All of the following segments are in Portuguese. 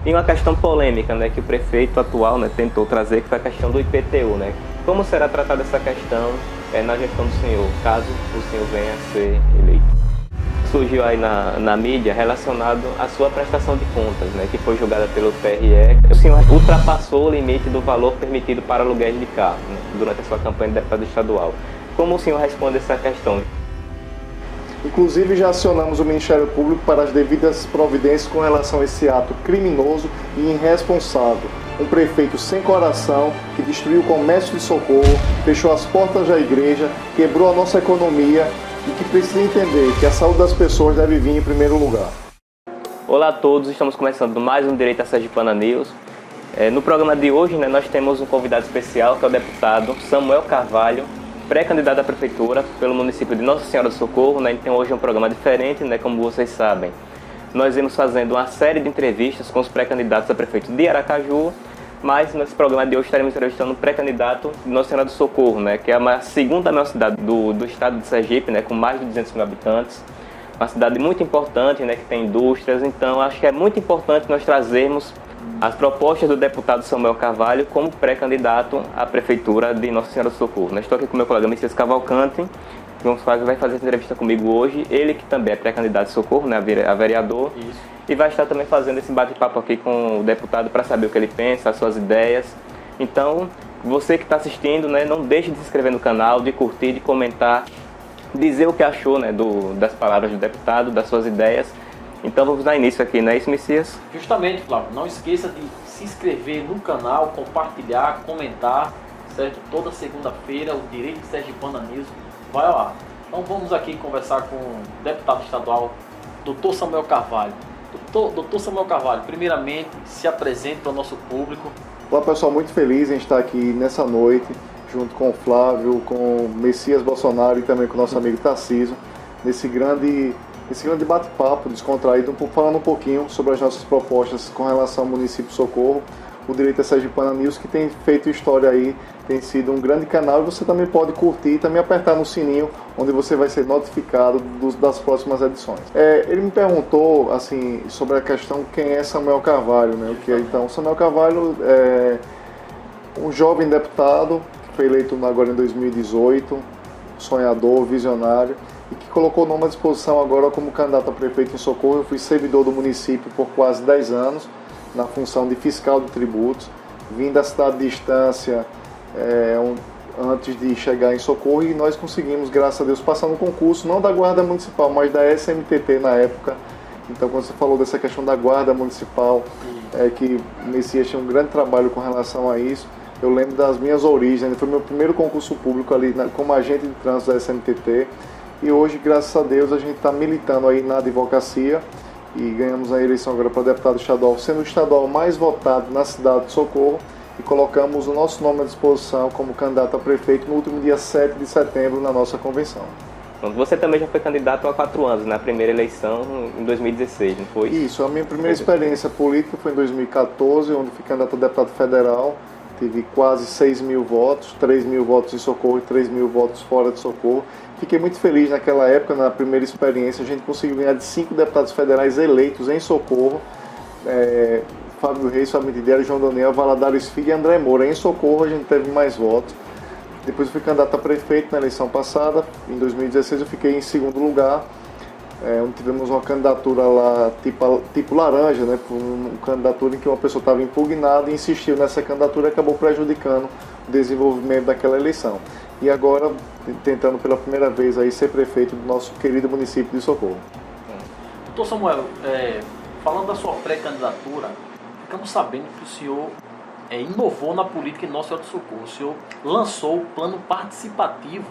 E uma questão polêmica, né, que o prefeito atual, né, tentou trazer, que foi a questão do IPTU, né? Como será tratada essa questão na gestão do senhor, caso o senhor venha a ser eleito? Surgiu aí na mídia relacionado à sua prestação de contas, né, que foi julgada pelo TRE. O senhor ultrapassou o limite do valor permitido para aluguel de carro, né, durante a sua campanha de deputado estadual. Como o senhor responde essa questão? Inclusive, já acionamos o Ministério Público para as devidas providências com relação a esse ato criminoso e irresponsável. Um prefeito sem coração que destruiu o comércio de Socorro, fechou as portas da igreja, quebrou a nossa economia e que precisa entender que a saúde das pessoas deve vir em primeiro lugar. Olá a todos, estamos começando mais um Direito à Sergipana News. No programa de hoje, né, nós temos um convidado especial, que é o deputado Samuel Carvalho, pré-candidato à prefeitura pelo município de Nossa Senhora do Socorro, né? Então hoje é um programa diferente, né, como vocês sabem. Nós vamos fazendo uma série de entrevistas com os pré-candidatos a prefeito de Aracaju, mas nesse programa de hoje estaremos entrevistando um pré-candidato de Nossa Senhora do Socorro, né, que é a segunda maior cidade do estado de Sergipe, né, com mais de 200 mil habitantes. Uma cidade muito importante, né, que tem indústrias, então acho que é muito importante nós trazermos as propostas do deputado Samuel Carvalho como pré-candidato à prefeitura de Nossa Senhora do Socorro. Estou aqui com meu colega Messias Cavalcante, que vai fazer essa entrevista comigo hoje. Ele que também é pré-candidato de Socorro, né, a vereador. Isso. E vai estar também fazendo esse bate-papo aqui com o deputado para saber o que ele pensa, as suas ideias. Então, você que está assistindo, né, não deixe de se inscrever no canal, de curtir, de comentar, dizer o que achou, né, das palavras do deputado, das suas ideias. Então vamos dar início aqui, não é isso, Messias? Justamente, Flávio. Não esqueça de se inscrever no canal, compartilhar, comentar, certo? Toda segunda-feira o Direito Sergipana News vai ao ar. Então vamos aqui conversar com o deputado estadual, Dr. Samuel Carvalho. Dr. Samuel Carvalho, primeiramente, se apresente para o nosso público. Olá pessoal, muito feliz em estar aqui nessa noite, junto com o Flávio, com o Messias Bolsonaro e também com o nosso amigo Tarcísio, nesse grande bate-papo descontraído, falando um pouquinho sobre as nossas propostas com relação ao município Socorro, o Direito à Sergipana News, que tem feito história aí, tem sido um grande canal, e você também pode curtir e também apertar no sininho, onde você vai ser notificado das próximas edições. Ele me perguntou, assim, sobre a questão quem é Samuel Carvalho, né? Então, Samuel Carvalho é um jovem deputado, que foi eleito agora em 2018, sonhador, visionário, e que colocou o nome à disposição agora como candidato a prefeito em Socorro. Eu fui servidor do município por quase 10 anos, na função de fiscal de tributos. Vim da cidade de Estância antes de chegar em Socorro, e nós conseguimos, graças a Deus, passar no concurso, não da Guarda Municipal, mas da SMTT na época. Então, quando você falou dessa questão da Guarda Municipal, que o Messias tinha um grande trabalho com relação a isso, eu lembro das minhas origens. Foi meu primeiro concurso público ali como agente de trânsito da SMTT. E hoje, graças a Deus, a gente está militando aí na advocacia e ganhamos a eleição agora para deputado estadual, sendo o estadual mais votado na cidade de Socorro, e colocamos o nosso nome à disposição como candidato a prefeito no último dia 7 de setembro na nossa convenção. Você também já foi candidato há 4 anos, na primeira eleição em 2016, não foi? Isso, a minha primeira experiência política foi em 2014, onde fui candidato a deputado federal. Tive quase 6 mil votos, 3 mil votos em Socorro e 3 mil votos fora de Socorro. Fiquei muito feliz naquela época, na primeira experiência. A gente conseguiu ganhar de 5 deputados federais eleitos em Socorro. Fábio Reis, Fábio Mitidieri, João Daniel, Valadares Filho e André Moura. Em Socorro a gente teve mais votos. Depois eu fui candidato a prefeito na eleição passada. Em 2016 eu fiquei em segundo lugar. Onde tivemos uma candidatura lá tipo laranja, né? Uma candidatura em que uma pessoa estava impugnada e insistiu nessa candidatura e acabou prejudicando o desenvolvimento daquela eleição. E agora, tentando pela primeira vez aí ser prefeito do nosso querido município de Socorro. Doutor Samuel, falando da sua pré-candidatura, ficamos sabendo que o senhor inovou na política em Nossa Senhora do Socorro. O senhor lançou o plano participativo,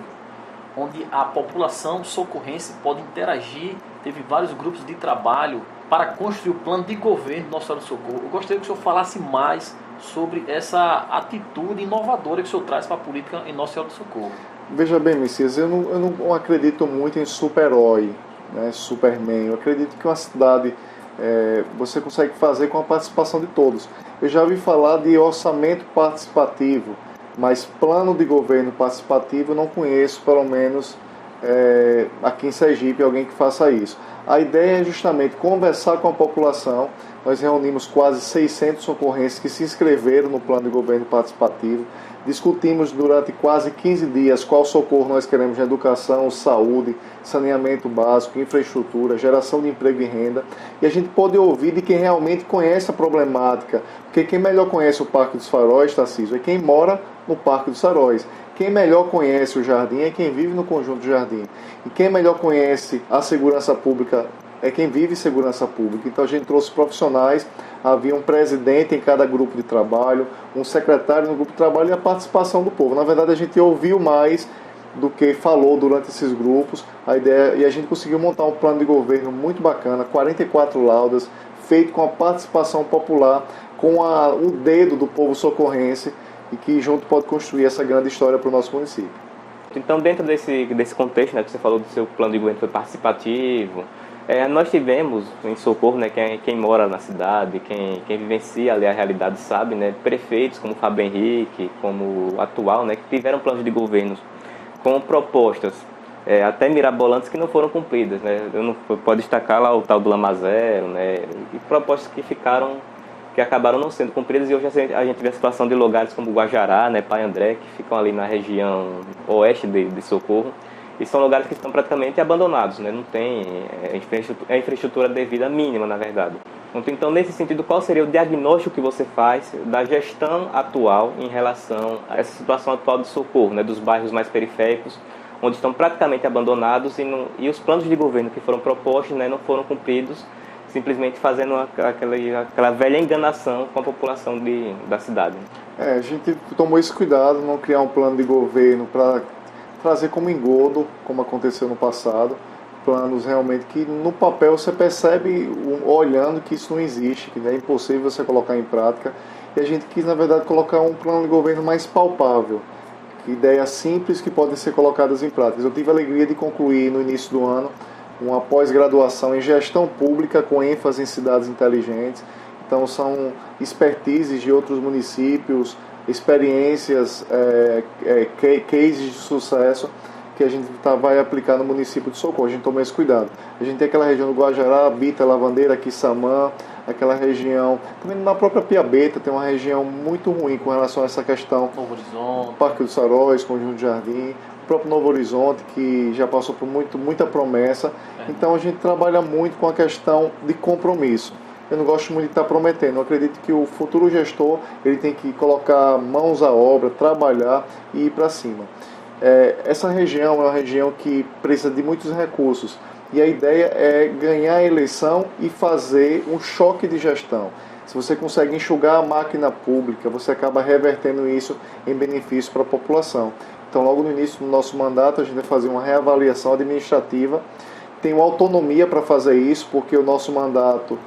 onde a população socorrense pode interagir. Teve vários grupos de trabalho para construir o plano de governo de Nossa Senhora do Socorro. Eu gostaria que o senhor falasse mais sobre essa atitude inovadora que o senhor traz para a política em Nossa Senhora do Socorro. Veja bem, Messias, eu não acredito muito em super-herói, né, Superman. Eu acredito que uma cidade você consegue fazer com a participação de todos. Eu já ouvi falar de orçamento participativo, mas plano de governo participativo eu não conheço, pelo menos aqui em Sergipe, alguém que faça isso. A ideia é justamente conversar com a população, nós reunimos quase 600 socorrenses que se inscreveram no plano de governo participativo. Discutimos durante quase 15 dias qual socorro nós queremos na educação, saúde, saneamento básico, infraestrutura, geração de emprego e renda. E a gente pode ouvir de quem realmente conhece a problemática, porque quem melhor conhece o Parque dos Faróis, Tarcísio, é quem mora no Parque dos Faróis. Quem melhor conhece o Jardim é quem vive no Conjunto do Jardim. E quem melhor conhece a segurança pública é quem vive segurança pública. Então a gente trouxe profissionais, havia um presidente em cada grupo de trabalho, um secretário no grupo de trabalho e a participação do povo. Na verdade a gente ouviu mais do que falou durante esses grupos, a ideia, e a gente conseguiu montar um plano de governo muito bacana, 44 laudas, feito com a participação popular, com o dedo do povo socorrense, e que junto pode construir essa grande história para o nosso município. Então, dentro desse contexto, né, que você falou do seu plano de governo foi participativo, nós tivemos em Socorro, né, quem mora na cidade, quem vivencia ali a realidade sabe, né, prefeitos como Fábio Henrique, como o atual, né, que tiveram planos de governo com propostas até mirabolantes que não foram cumpridas, né. Eu não posso destacar lá o tal do Lama Zero, né, e propostas que acabaram não sendo cumpridas, e hoje a gente vê a situação de lugares como Guajará, né, Pai André, que ficam ali na região oeste de Socorro, e são lugares que estão praticamente abandonados, né, não tem a infraestrutura devida mínima, na verdade. Então, nesse sentido, qual seria o diagnóstico que você faz da gestão atual em relação a essa situação atual de Socorro, né, dos bairros mais periféricos, onde estão praticamente abandonados e os planos de governo que foram propostos, né, não foram cumpridos, simplesmente fazendo aquela velha enganação com a população da cidade. A gente tomou esse cuidado, não criar um plano de governo para trazer como engodo, como aconteceu no passado, planos realmente que no papel você percebe, olhando, que isso não existe, que é impossível você colocar em prática, e a gente quis, na verdade, colocar um plano de governo mais palpável, ideias simples que podem ser colocadas em prática. Eu tive a alegria de concluir no início do ano uma pós-graduação em gestão pública com ênfase em cidades inteligentes. Então são expertises de outros municípios, experiências, cases de sucesso que a gente vai aplicar no município de Socorro. A gente toma esse cuidado. A gente tem aquela região do Guajará, Bita, Lavandeira, Quissamã, aquela região, também na própria Piabeta tem uma região muito ruim com relação a essa questão. Novo Horizonte, Parque dos Faróis, Conjunto do Jardim, o próprio Novo Horizonte, que já passou por muita promessa. Então a gente trabalha muito com a questão de compromisso. Eu não gosto muito de estar prometendo. Eu acredito que o futuro gestor ele tem que colocar mãos à obra, trabalhar e ir para cima. Essa região é uma região que precisa de muitos recursos. E a ideia é ganhar a eleição e fazer um choque de gestão. Se você consegue enxugar a máquina pública, você acaba revertendo isso em benefício para a população. Então, logo no início do nosso mandato, a gente vai fazer uma reavaliação administrativa. Tenho autonomia para fazer isso, porque o nosso mandato,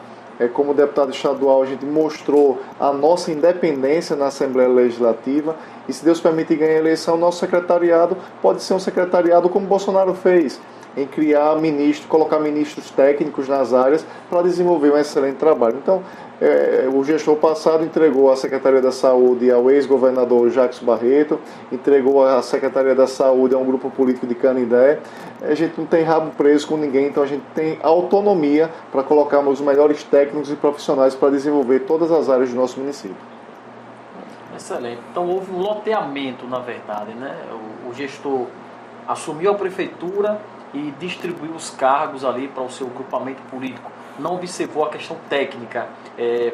como deputado estadual, a gente mostrou a nossa independência na Assembleia Legislativa. E se Deus permitir ganhar a eleição, nosso secretariado pode ser um secretariado como Bolsonaro fez, em criar colocar ministros técnicos nas áreas para desenvolver um excelente trabalho. Então, o gestor passado entregou a Secretaria da Saúde ao ex-governador Jacques Barreto, entregou a Secretaria da Saúde a um grupo político de Canindé. A gente não tem rabo preso com ninguém, então a gente tem autonomia para colocarmos os melhores técnicos e profissionais para desenvolver todas as áreas do nosso município. Excelente. Então houve um loteamento, na verdade, né? O gestor assumiu a prefeitura e distribuiu os cargos ali para o seu grupamento político. Não observou a questão técnica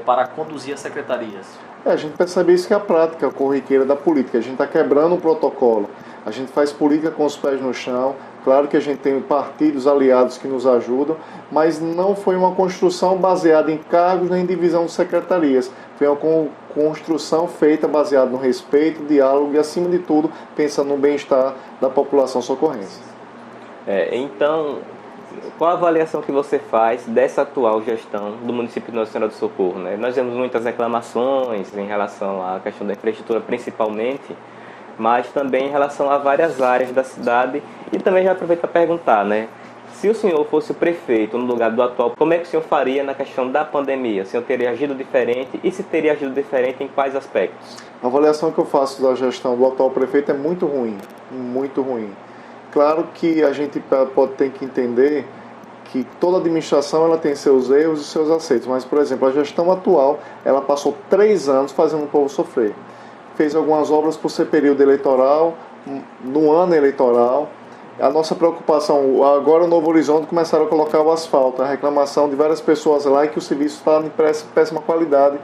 para conduzir as secretarias. A gente percebe isso que é a prática corriqueira da política. A gente está quebrando um protocolo. A gente faz política com os pés no chão. Claro que a gente tem partidos aliados que nos ajudam, mas não foi uma construção baseada em cargos nem em divisão de secretarias. Foi uma construção feita baseada no respeito, diálogo e, acima de tudo, pensando no bem-estar da população socorrense. Então, qual a avaliação que você faz dessa atual gestão do município de Nossa Senhora do Socorro, né? Nós temos muitas reclamações em relação à questão da infraestrutura principalmente, mas também em relação a várias áreas da cidade. E também já aproveito para perguntar, né? Se o senhor fosse o prefeito no lugar do atual, como é que o senhor faria na questão da pandemia? O senhor teria agido diferente? E se teria agido diferente, em quais aspectos? A avaliação que eu faço da gestão do atual prefeito é muito ruim, muito ruim. Claro que a gente ter que entender que toda administração ela tem seus erros e seus acertos, mas, por exemplo, a gestão atual, ela passou 3 anos fazendo o povo sofrer. Fez algumas obras por ser período eleitoral, no ano eleitoral. A nossa preocupação, agora o Novo Horizonte começaram a colocar o asfalto, a reclamação de várias pessoas lá é que o serviço está em péssima qualidade,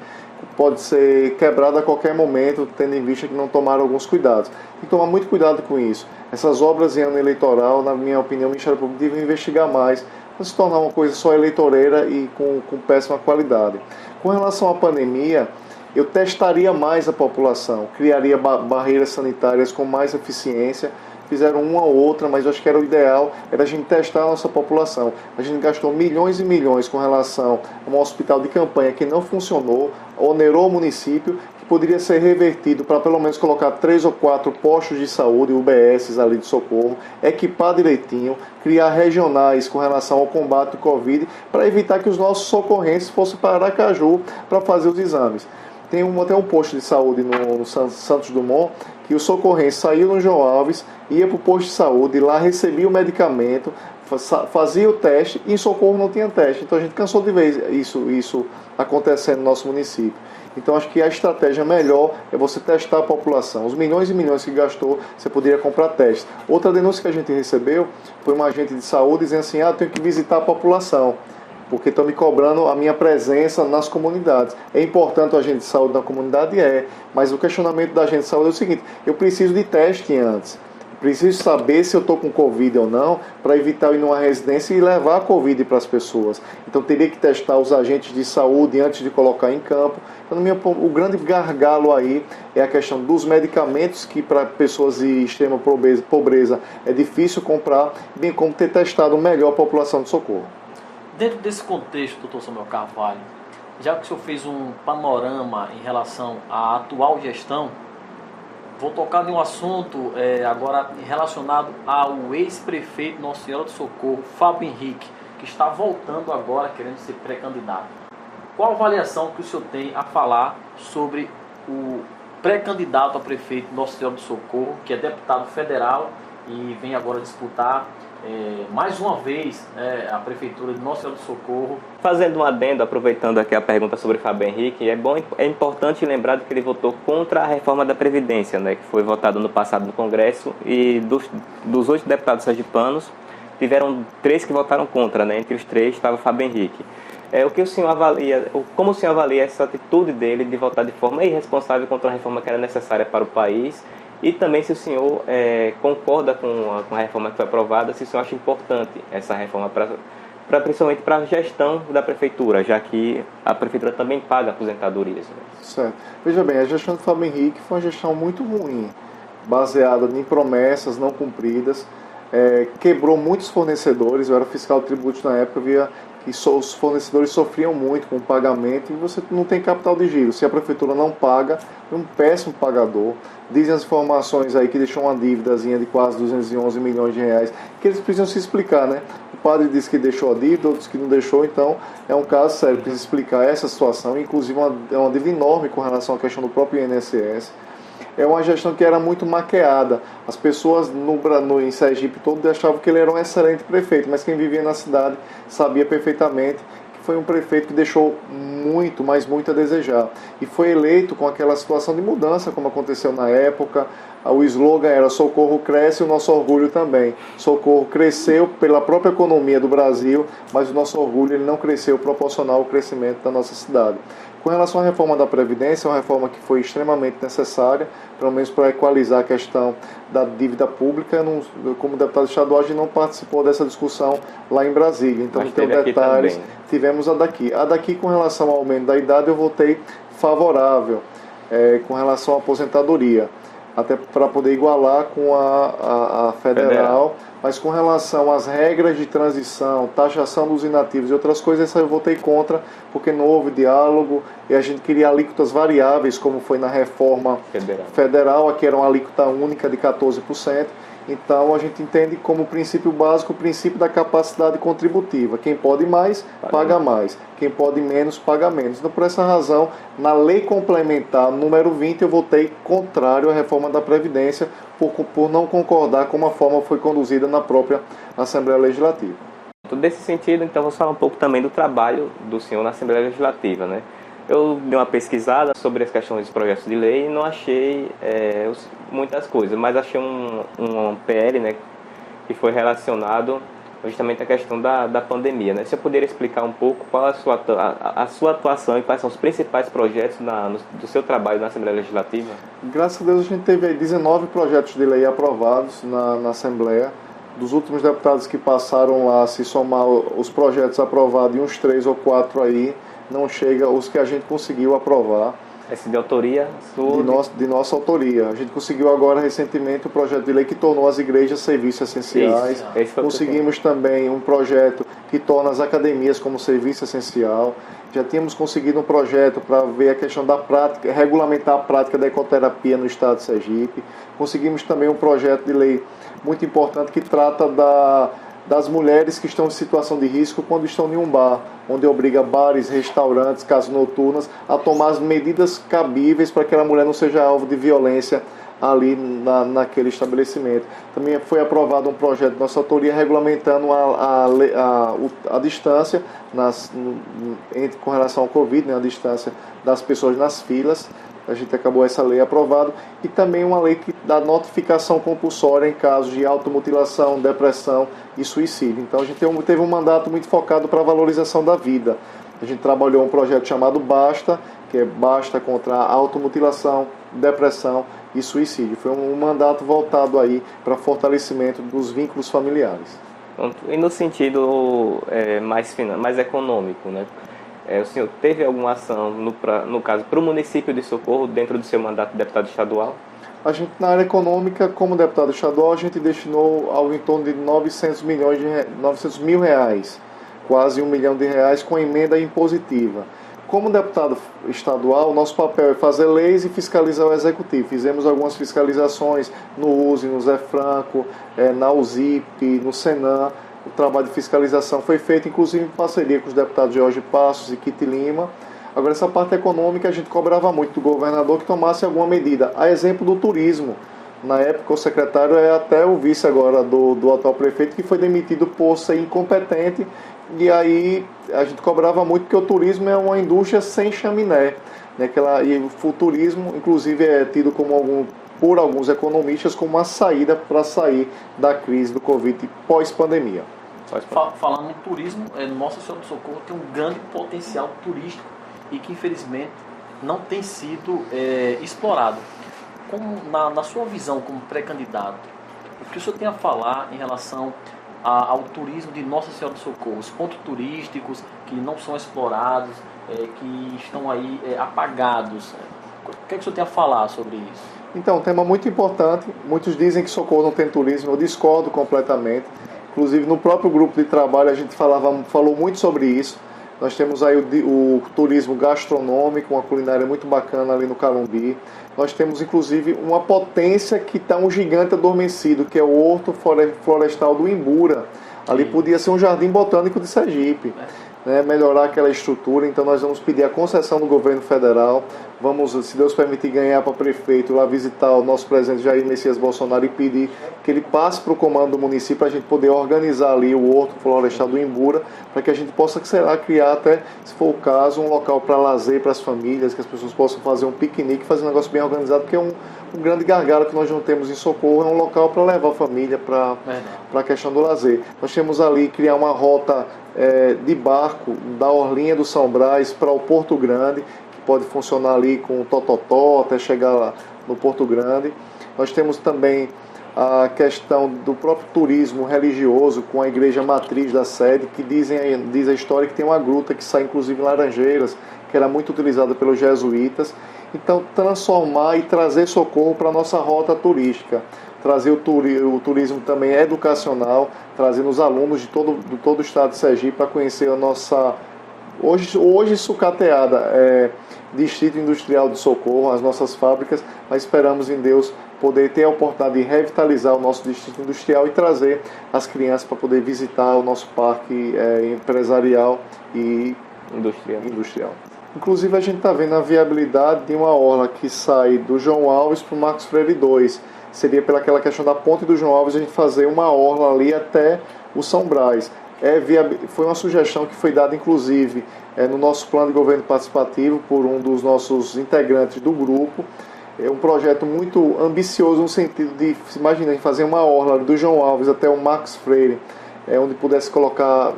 pode ser quebrado a qualquer momento, tendo em vista que não tomaram alguns cuidados. Tem que tomar muito cuidado com isso. Essas obras em ano eleitoral, na minha opinião, o Ministério Público deve investigar mais, para se tornar uma coisa só eleitoreira e com péssima qualidade. Com relação à pandemia, eu testaria mais a população, criaria barreiras sanitárias com mais eficiência. Fizeram uma ou outra, mas eu acho que era o ideal, era a gente testar a nossa população. A gente gastou milhões e milhões com relação a um hospital de campanha que não funcionou, onerou o município, que poderia ser revertido para pelo menos colocar 3 ou 4 postos de saúde, UBSs ali de socorro, equipar direitinho, criar regionais com relação ao combate do Covid, para evitar que os nossos socorrentes fossem para Aracaju para fazer os exames. Tem até um posto de saúde no Santos Dumont, que o socorrente saiu no João Alves, ia para o posto de saúde, lá recebia o medicamento, fazia o teste e em Socorro não tinha teste. Então a gente cansou de ver isso acontecendo no nosso município. Então acho que a estratégia melhor é você testar a população. Os milhões e milhões que gastou, você poderia comprar testes. Outra denúncia que a gente recebeu foi um agente de saúde dizendo assim, eu tenho que visitar a população, porque estão me cobrando a minha presença nas comunidades. É importante o agente de saúde na comunidade? Mas o questionamento da agente de saúde é o seguinte, eu preciso de teste antes, preciso saber se eu estou com Covid ou não, para evitar eu ir numa residência e levar a Covid para as pessoas. Então teria que testar os agentes de saúde antes de colocar em campo. Então, o grande gargalo aí é a questão dos medicamentos, que para pessoas de extrema pobreza é difícil comprar, bem como ter testado melhor a população de Socorro. Dentro desse contexto, doutor Samuel Carvalho, já que o senhor fez um panorama em relação à atual gestão, vou tocar em um assunto agora relacionado ao ex-prefeito Nossa Senhora do Socorro, Fábio Henrique, que está voltando agora querendo ser pré-candidato. Qual a avaliação que o senhor tem a falar sobre o pré-candidato a prefeito Nossa Senhora do Socorro, que é deputado federal e vem agora disputar mais uma vez a Prefeitura de Nossa Senhora do Socorro? Fazendo um adendo, aproveitando aqui a pergunta sobre Fábio Henrique, é importante lembrar que ele votou contra a reforma da Previdência, né, que foi votada no passado no Congresso, e dos 8 deputados sergipanos, tiveram 3 que votaram contra, né, entre os 3 estava Fábio Henrique. O que o senhor avalia, como o senhor avalia essa atitude dele de votar de forma irresponsável contra a reforma que era necessária para o país? E também se o senhor concorda com a reforma que foi aprovada, se o senhor acha importante essa reforma, principalmente para a gestão da prefeitura, já que a prefeitura também paga aposentadorias. Né? Certo. Veja bem, a gestão de Fábio Henrique foi uma gestão muito ruim, baseada em promessas não cumpridas, quebrou muitos fornecedores. Eu era fiscal de tributos na época, via que os fornecedores sofriam muito com o pagamento e você não tem capital de giro. Se a prefeitura não paga, é um péssimo pagador. Dizem as informações aí que deixou uma dívidazinha de quase 211 milhões de reais, que eles precisam se explicar, né? O padre disse que deixou a dívida, outros que não deixou, então é um caso sério, precisa explicar essa situação, inclusive é uma dívida enorme com relação à questão do próprio INSS. É uma gestão que era muito maquiada. As pessoas em Sergipe todo achavam que ele era um excelente prefeito, mas quem vivia na cidade sabia perfeitamente que foi um prefeito que deixou muito, mas muito a desejar. E foi eleito com aquela situação de mudança, como aconteceu na época. O slogan era Socorro cresce e o nosso orgulho também. Socorro cresceu pela própria economia do Brasil, mas o nosso orgulho ele não cresceu proporcional ao crescimento da nossa cidade. Com relação à reforma da Previdência, é uma reforma que foi extremamente necessária, pelo menos para equalizar a questão da dívida pública. Como deputado estadual, a gente não participou dessa discussão lá em Brasília, então não tem detalhes. Tivemos a daqui. A daqui, com relação ao aumento da idade, eu votei favorável com relação à aposentadoria, até para poder igualar com a federal. Mas com relação às regras de transição, taxação dos inativos e outras coisas, essa eu votei contra, porque não houve diálogo e a gente queria alíquotas variáveis, como foi na reforma federal, aqui era uma alíquota única de 14%. Então a gente entende como princípio básico o princípio da capacidade contributiva. Quem pode mais, paga mais. Quem pode menos, paga menos. Então, por essa razão, na lei complementar número 20, eu votei contrário à reforma da Previdência, por não concordar com a forma que foi conduzida na própria Assembleia Legislativa. Pronto, desse sentido, então, vamos falar um pouco também do trabalho do senhor na Assembleia Legislativa, né? Eu dei uma pesquisada sobre as questões dos projetos de lei e não achei muitas coisas, mas achei um PL, né, que foi relacionado justamente à questão da pandemia, né? Você poderia explicar um pouco qual a sua atuação e quais são os principais projetos do seu trabalho na Assembleia Legislativa? Graças a Deus a gente teve aí 19 projetos de lei aprovados na Assembleia. Dos últimos deputados que passaram lá, se somar os projetos aprovados e uns 3 ou 4 aí, não chega os que a gente conseguiu aprovar. Esse de autoria sua? De nossa autoria. A gente conseguiu agora recentemente um projeto de lei que tornou as igrejas serviços essenciais. Conseguimos também um projeto que torna as academias como serviço essencial. Já tínhamos conseguido um projeto para ver a questão da prática, regulamentar a prática da ecoterapia no estado de Sergipe. Conseguimos também um projeto de lei muito importante que trata das mulheres que estão em situação de risco quando estão em um bar, onde obriga bares, restaurantes, casas noturnas a tomar as medidas cabíveis para que a mulher não seja alvo de violência ali naquele estabelecimento. Também foi aprovado um projeto de nossa autoria regulamentando a distância com relação ao Covid, né, a distância das pessoas nas filas. A gente acabou essa lei aprovada, e também uma lei que dá notificação compulsória em casos de automutilação, depressão e suicídio. Então a gente teve um mandato muito focado para a valorização da vida. A gente trabalhou um projeto chamado Basta, que é Basta contra a automutilação, depressão e suicídio. Foi um mandato voltado aí para fortalecimento dos vínculos familiares. E no sentido mais econômico, né? O senhor teve alguma ação, no caso, para o município de Socorro, dentro do seu mandato de deputado estadual? A gente, na área econômica, como deputado estadual, a gente destinou algo em torno de 900 mil reais, quase R$1 milhão com a emenda impositiva. Como deputado estadual, nosso papel é fazer leis e fiscalizar o executivo. Fizemos algumas fiscalizações no USE, no Zé Franco, na USIP, no Senan. O trabalho de fiscalização foi feito, inclusive, em parceria com os deputados Jorge Passos e Kitty Lima. Agora, essa parte econômica, a gente cobrava muito do governador que tomasse alguma medida. A exemplo do turismo. Na época, o secretário é até o vice agora do atual prefeito, que foi demitido por ser incompetente. E aí, a gente cobrava muito, porque o turismo é uma indústria sem chaminé. Né? E o turismo, inclusive, é tido como por alguns economistas como uma saída para sair da crise do Covid pós-pandemia. Falando em turismo, Nossa Senhora do Socorro tem um grande potencial turístico e que infelizmente não tem sido explorado. Na sua visão como pré-candidato, o que o senhor tem a falar em relação ao turismo de Nossa Senhora do Socorro, os pontos turísticos que não são explorados, que estão aí apagados? O que o senhor tem a falar sobre isso? Então, um tema muito importante. Muitos dizem que Socorro não tem turismo, eu discordo completamente. Inclusive, no próprio grupo de trabalho, a gente falou muito sobre isso. Nós temos aí o turismo gastronômico, uma culinária muito bacana ali no Calumbi. Nós temos, inclusive, uma potência que está um gigante adormecido, que é o Horto Florestal do Imbura. Ali podia ser um jardim botânico de Sergipe. Melhorar aquela estrutura. Então nós vamos pedir a concessão do governo federal, vamos, se Deus permitir, ganhar para prefeito, lá visitar o nosso presidente Jair Messias Bolsonaro e pedir que ele passe para o comando do município para a gente poder organizar ali o Horto Florestal do Imbura, para que a gente possa, sei lá, criar até, se for o caso, um local para lazer para as famílias, que as pessoas possam fazer um piquenique, fazer um negócio bem organizado, porque é um grande gargalo que nós não temos em Socorro, é um local para levar a família para a questão do lazer. Nós temos ali criar uma rota de barco da Orlinha do São Brás para o Porto Grande, que pode funcionar ali com o Tototó até chegar lá no Porto Grande. Nós temos também a questão do próprio turismo religioso com a igreja matriz da sede, que diz a história que tem uma gruta que sai inclusive em Laranjeiras, que era muito utilizada pelos jesuítas. Então, transformar e trazer Socorro para a nossa rota turística. Trazer o turismo também educacional, trazendo os alunos de todo o estado de Sergipe para conhecer a nossa, hoje sucateada, Distrito Industrial de Socorro, as nossas fábricas, mas esperamos em Deus poder ter a oportunidade de revitalizar o nosso Distrito Industrial e trazer as crianças para poder visitar o nosso parque empresarial e industrial. Inclusive, a gente está vendo a viabilidade de uma orla que sai do João Alves para o Marcos Freire 2. Seria pelaquela questão da ponte do João Alves a gente fazer uma orla ali até o São Brás. foi uma sugestão que foi dada, inclusive, no nosso plano de governo participativo por um dos nossos integrantes do grupo. É um projeto muito ambicioso no sentido de, imagina, fazer uma orla do João Alves até o Marcos Freire, onde pudesse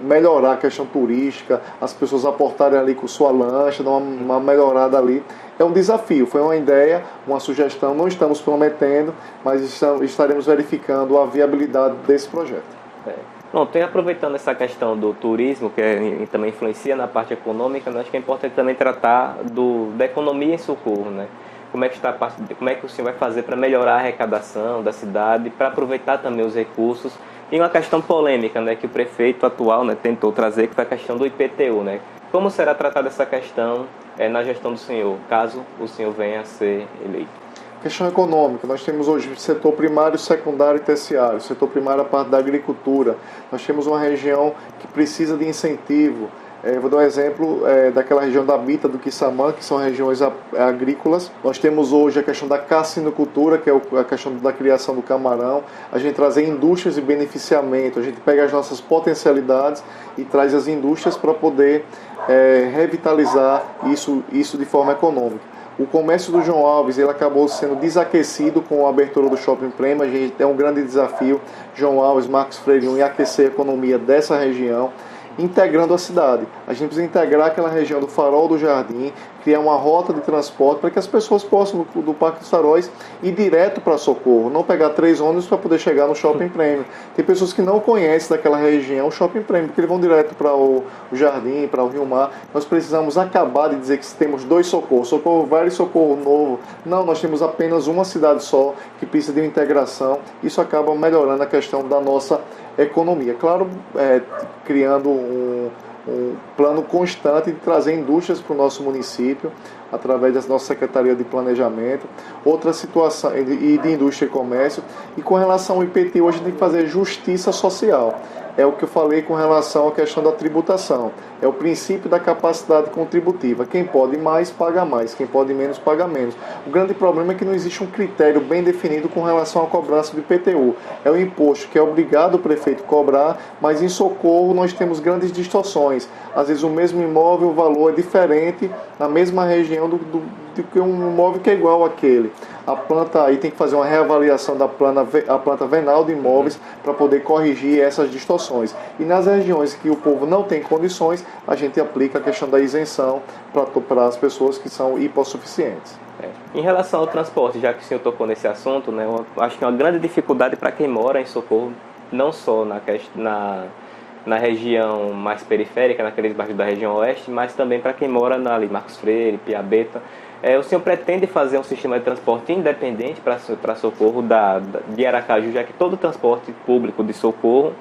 melhorar a questão turística, as pessoas aportarem ali com sua lancha, dar uma melhorada ali. É um desafio, foi uma ideia, uma sugestão, não estamos prometendo, mas estaremos verificando a viabilidade desse projeto. Bom, aproveitando essa questão do turismo, que também influencia na parte econômica, acho que é importante também tratar da economia em Socorro, né? Como é que o senhor vai fazer para melhorar a arrecadação da cidade, para aproveitar também os recursos? E uma questão polêmica, né, que o prefeito atual, né, tentou trazer, que foi a questão do IPTU, né? Como será tratada essa questão na gestão do senhor, caso o senhor venha a ser eleito? Questão econômica, nós temos hoje setor primário, secundário e terciário. Setor primário, a parte da agricultura. Nós temos uma região que precisa de incentivo. Vou dar um exemplo daquela região da Bita, do Quissamã, que são regiões agrícolas. Nós temos hoje a questão da cassinocultura, que é a questão da criação do camarão. A gente trazer indústrias e beneficiamento. A gente pega as nossas potencialidades e traz as indústrias para poder revitalizar isso de forma econômica. O comércio do João Alves ele acabou sendo desaquecido com a abertura do Shopping Prêmio. A gente tem um grande desafio, João Alves, Marcos Freire, em aquecer a economia dessa região, integrando a cidade. A gente precisa integrar aquela região do Farol do Jardim, criar uma rota de transporte para que as pessoas possam, do Parque dos Faróis, ir direto para Socorro, não pegar 3 ônibus para poder chegar no Shopping Prêmio. Tem pessoas que não conhecem daquela região o Shopping Prêmio, porque eles vão direto para o Jardim, para o Rio Mar. Nós precisamos acabar de dizer que temos 2 socorros, Socorro Velho e Socorro Novo. Não, nós temos apenas uma cidade só que precisa de uma integração. Isso acaba melhorando a questão da nossa economia. Claro, criando um plano constante de trazer indústrias para o nosso município, através da nossa Secretaria de Planejamento, outra situação, e de Indústria e Comércio. E com relação ao IPTU, a gente tem que fazer justiça social. É o que eu falei com relação à questão da tributação. É o princípio da capacidade contributiva. Quem pode mais, paga mais. Quem pode menos, paga menos. O grande problema é que não existe um critério bem definido com relação à cobrança do IPTU. É o imposto que é obrigado o prefeito a cobrar, mas em Socorro nós temos grandes distorções. Às vezes o mesmo imóvel, o valor é diferente na mesma região do que um imóvel que é igual àquele. A planta aí tem que fazer uma reavaliação da planta venal de imóveis para poder corrigir essas distorções. E nas regiões que o povo não tem condições, a gente aplica a questão da isenção para as pessoas que são hipossuficientes. Em relação ao transporte, já que o senhor tocou nesse assunto, né, eu acho que é uma grande dificuldade para quem mora em Socorro, não só na região mais periférica, naqueles bairros da região oeste, mas também para quem mora ali, Marcos Freire, Piabeta. O senhor pretende fazer um sistema de transporte independente para Socorro de Aracaju, já que todo o transporte público de Socorro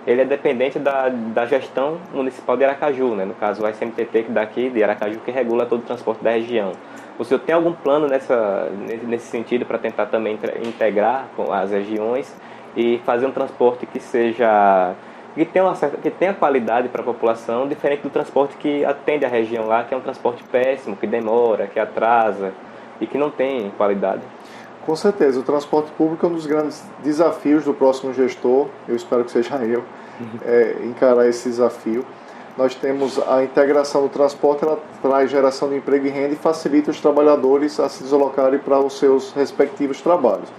ele é dependente da gestão municipal de Aracaju, né? No caso, o SMTT daqui de Aracaju que regula todo o transporte da região. O senhor tem algum plano nesse sentido para tentar também integrar com as regiões e fazer um transporte que tenha qualidade para a população, diferente do transporte que atende a região lá, que é um transporte péssimo, que demora, que atrasa e que não tem qualidade? Com certeza, o transporte público é um dos grandes desafios do próximo gestor, eu espero que seja eu, encarar esse desafio. Nós temos a integração do transporte, ela traz geração de emprego e renda e facilita os trabalhadores a se deslocarem para os seus respectivos trabalhos.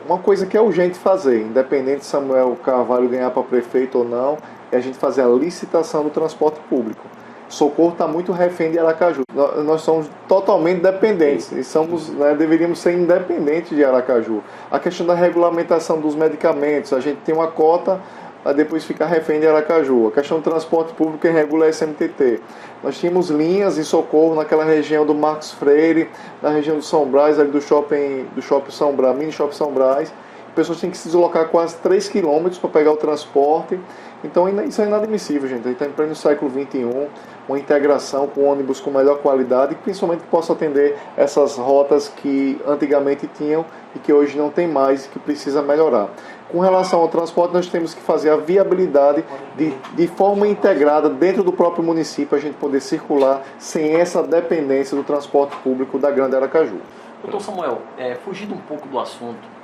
Uma coisa que é urgente fazer, independente de Samuel Carvalho ganhar para prefeito ou não, é a gente fazer a licitação do transporte público. Socorro está muito refém de Aracaju. Nós somos totalmente dependentes e deveríamos ser independentes de Aracaju. A questão da regulamentação dos medicamentos, a gente tem uma cota, depois fica refém de Aracaju. A questão do transporte público, quem regula é a SMTT. Nós tínhamos linhas em Socorro, naquela região do Marcos Freire, na região do São Brás, ali do shopping São Brás, mini shopping São Brás. Pessoas têm que se deslocar quase 3 quilômetros para pegar o transporte. Então isso é inadmissível, gente. A gente está em pleno século XXI, uma integração com ônibus com melhor qualidade e principalmente que possa atender essas rotas que antigamente tinham e que hoje não tem mais e que precisa melhorar. Com relação ao transporte, nós temos que fazer a viabilidade de forma integrada dentro do próprio município, a gente poder circular sem essa dependência do transporte público da Grande Aracaju. Doutor Samuel, fugindo um pouco do assunto,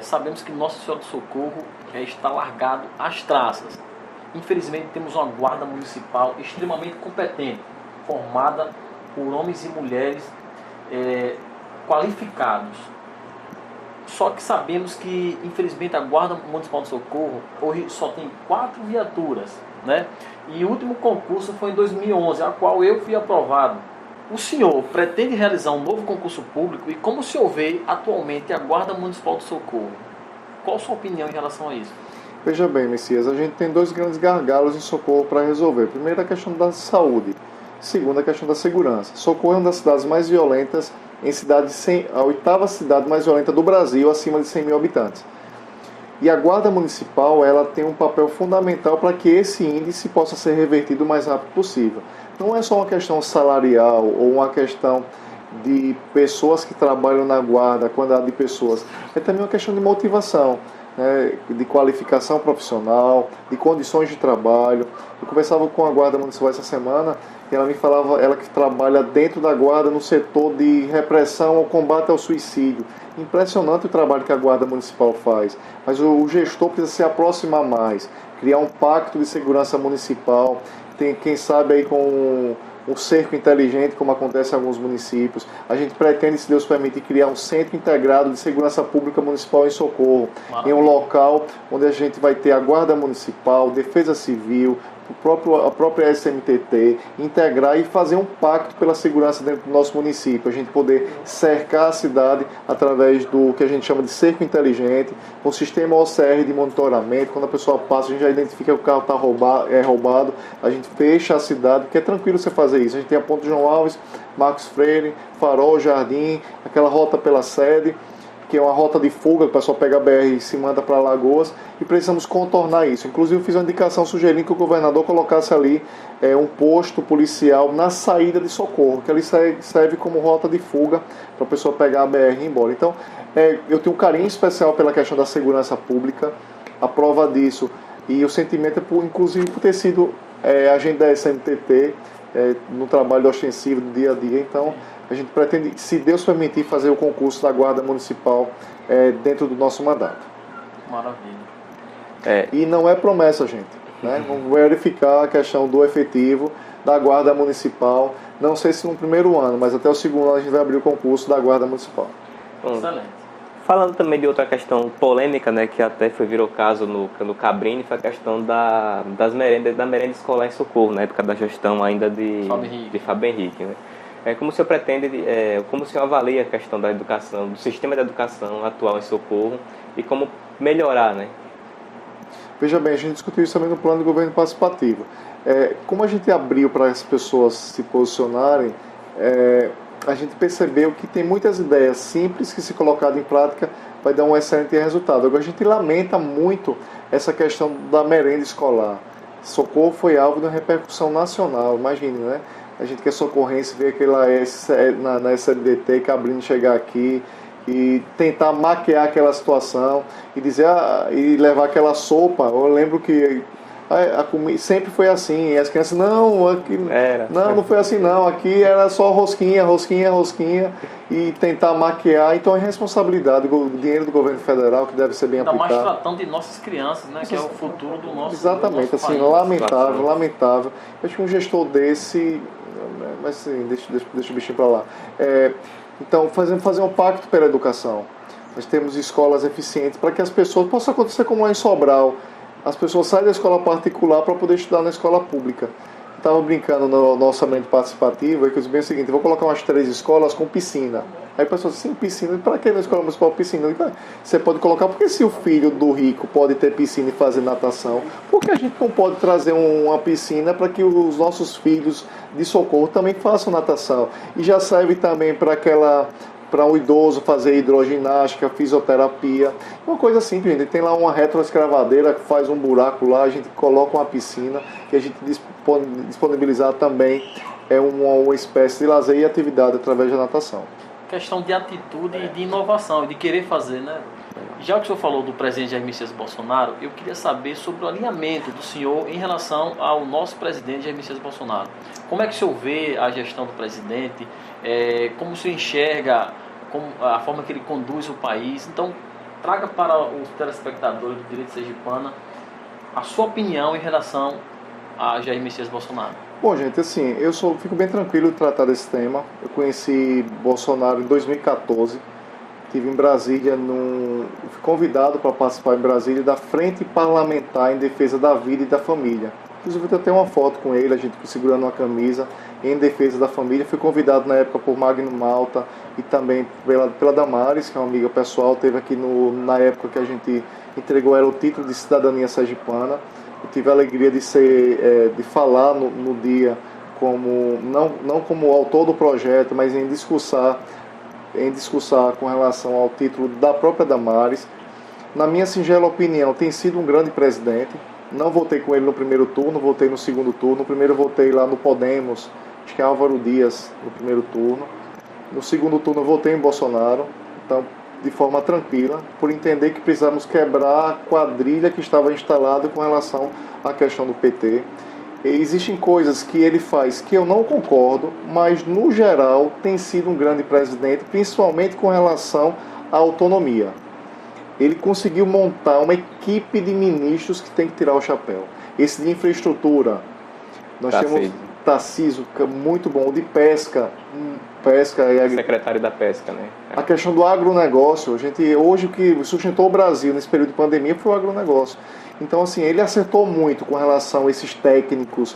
sabemos que Nossa Senhora do Socorro está largado às traças. infelizmente temos uma guarda municipal extremamente competente, formada por homens e mulheres qualificados. Só que sabemos que, infelizmente, a Guarda Municipal de Socorro hoje só tem 4 viaturas, né? E o último concurso foi em 2011, a qual eu fui aprovado. O senhor pretende realizar um novo concurso público e como o senhor vê atualmente a Guarda Municipal de Socorro? Qual a sua opinião em relação a isso? Veja bem, Messias, a gente tem 2 grandes gargalos em Socorro para resolver. Primeiro, a questão da saúde. Segundo, a questão da segurança. Socorro é uma das cidades mais violentas, a 8ª cidade mais violenta do Brasil, acima de 100 mil habitantes. E a Guarda Municipal, ela tem um papel fundamental para que esse índice possa ser revertido o mais rápido possível. Não é só uma questão salarial ou uma questão de pessoas que trabalham na guarda, a quantidade de pessoas. É também uma questão de motivação, né, de qualificação profissional, de condições de trabalho. Eu conversava com a Guarda Municipal essa semana e ela me falava, ela que trabalha dentro da Guarda no setor de repressão ao combate ao suicídio. Impressionante o trabalho que a Guarda Municipal faz, mas o gestor precisa se aproximar mais, criar um pacto de segurança municipal, quem sabe aí com um cerco inteligente, como acontece em alguns municípios. A gente pretende, se Deus permitir, criar um centro integrado de segurança pública municipal em Socorro, em um local onde a gente vai ter a Guarda Municipal, Defesa Civil, a própria SMTT, integrar e fazer um pacto pela segurança dentro do nosso município, a gente poder cercar a cidade através do que a gente chama de cerco inteligente, um sistema OCR de monitoramento. Quando a pessoa passa, a gente já identifica que o carro está roubado, a gente fecha a cidade, porque é tranquilo você fazer isso. A gente tem a Ponte João Alves, Marcos Freire, Farol, Jardim, aquela rota pela sede, que é uma rota de fuga, que o pessoal pega a BR e se manda para Alagoas, e precisamos contornar isso. Inclusive, eu fiz uma indicação sugerindo que o governador colocasse ali um posto policial na saída de Socorro, que ali serve como rota de fuga para a pessoa pegar a BR e ir embora. Então, eu tenho um carinho especial pela questão da segurança pública, a prova disso, e o sentimento é, inclusive, por ter sido agente da SMTT, no trabalho ostensivo do dia a dia. Então, a gente pretende, se Deus permitir, fazer o concurso da Guarda Municipal dentro do nosso mandato. Maravilha. E não é promessa, gente, né? Vamos verificar a questão do efetivo da Guarda Municipal. Não sei se no primeiro ano, mas até o segundo ano a gente vai abrir o concurso da Guarda Municipal. Excelente. Falando também de outra questão polêmica, né, que até virou caso no Cabrini, foi a questão da merenda escolar em Socorro, na época da gestão ainda de Fábio Henrique, né? Como o senhor como o senhor avalia a questão da educação, do sistema de educação atual em Socorro e como melhorar, né? Veja bem, a gente discutiu isso também no plano de governo participativo. Como a gente abriu para as pessoas se posicionarem, a gente percebeu que tem muitas ideias simples que, se colocado em prática, vai dar um excelente resultado. Agora, a gente lamenta muito essa questão da merenda escolar. Socorro foi alvo de uma repercussão nacional, imagine, né? A gente que é socorrense vê aquela na SLDT, Cabrini chegar aqui e tentar maquiar aquela situação e dizer e levar aquela sopa. Eu lembro que a comida sempre foi assim, e as crianças não foi assim não, aqui era só rosquinha e tentar maquiar. Então é responsabilidade do dinheiro do governo federal, que deve ser bem aplicado. Ainda mais tratando de nossas crianças, né, que é o futuro do nosso Exatamente, do nosso assim, país. lamentável. Eu acho que um gestor desse, mas assim, deixa o bichinho para lá. Então, fazer um pacto pela educação. Nós temos escolas eficientes para que as pessoas, possa acontecer como lá em Sobral, as pessoas saem da escola particular para poder estudar na escola pública. Estava brincando no orçamento participativo, que eu disse bem o seguinte: eu vou colocar umas 3 escolas com piscina. Aí a pessoa disse, sim, piscina, para que na escola municipal piscina? Eu digo, você pode colocar, porque se o filho do rico pode ter piscina e fazer natação, por que a gente não pode trazer uma piscina para que os nossos filhos de Socorro também façam natação? E já serve também para um idoso fazer hidroginástica, fisioterapia, uma coisa simples, gente. Tem lá uma retroescravadeira que faz um buraco lá, a gente coloca uma piscina e a gente disponibilizar também uma espécie de lazer e atividade através da natação. Questão de atitude e de inovação, e de querer fazer, né? Já que o senhor falou do presidente Jair Messias Bolsonaro, eu queria saber sobre o alinhamento do senhor em relação ao nosso presidente Jair Messias Bolsonaro. Como é que o senhor vê a gestão do presidente? Como o senhor enxerga a forma que ele conduz o país? Então, traga para os telespectadores do Direito Sergipana a sua opinião em relação a Jair Messias Bolsonaro? Bom, gente, assim, fico bem tranquilo de tratar desse tema. Eu conheci Bolsonaro em 2014, estive em Brasília, fui convidado para participar em Brasília da Frente Parlamentar em Defesa da Vida e da Família. Inclusive, eu tenho uma foto com ele, a gente segurando uma camisa em defesa da família. Fui convidado na época por Magno Malta e também pela Damares, que é uma amiga pessoal, teve aqui na época que a gente entregou ela o título de cidadania sergipana. Eu tive a alegria de falar no dia como não como autor do projeto, mas em discursar com relação ao título da própria Damares. Na minha singela opinião, tem sido um grande presidente. Não votei com ele no primeiro turno, votei no segundo turno. No primeiro votei lá no Podemos, acho que é Álvaro Dias, no primeiro turno. No segundo turno votei em Bolsonaro, então de forma tranquila, por entender que precisamos quebrar a quadrilha que estava instalada com relação à questão do PT. E existem coisas que ele faz que eu não concordo, mas no geral tem sido um grande presidente, principalmente com relação à autonomia. Ele conseguiu montar uma equipe de ministros que tem que tirar o chapéu. Esse de infraestrutura, nós temos Tarcísio, muito bom, o de pesca secretário da pesca, né? A questão do agronegócio, hoje o que sustentou o Brasil nesse período de pandemia foi o agronegócio. Então, assim, ele acertou muito com relação a esses técnicos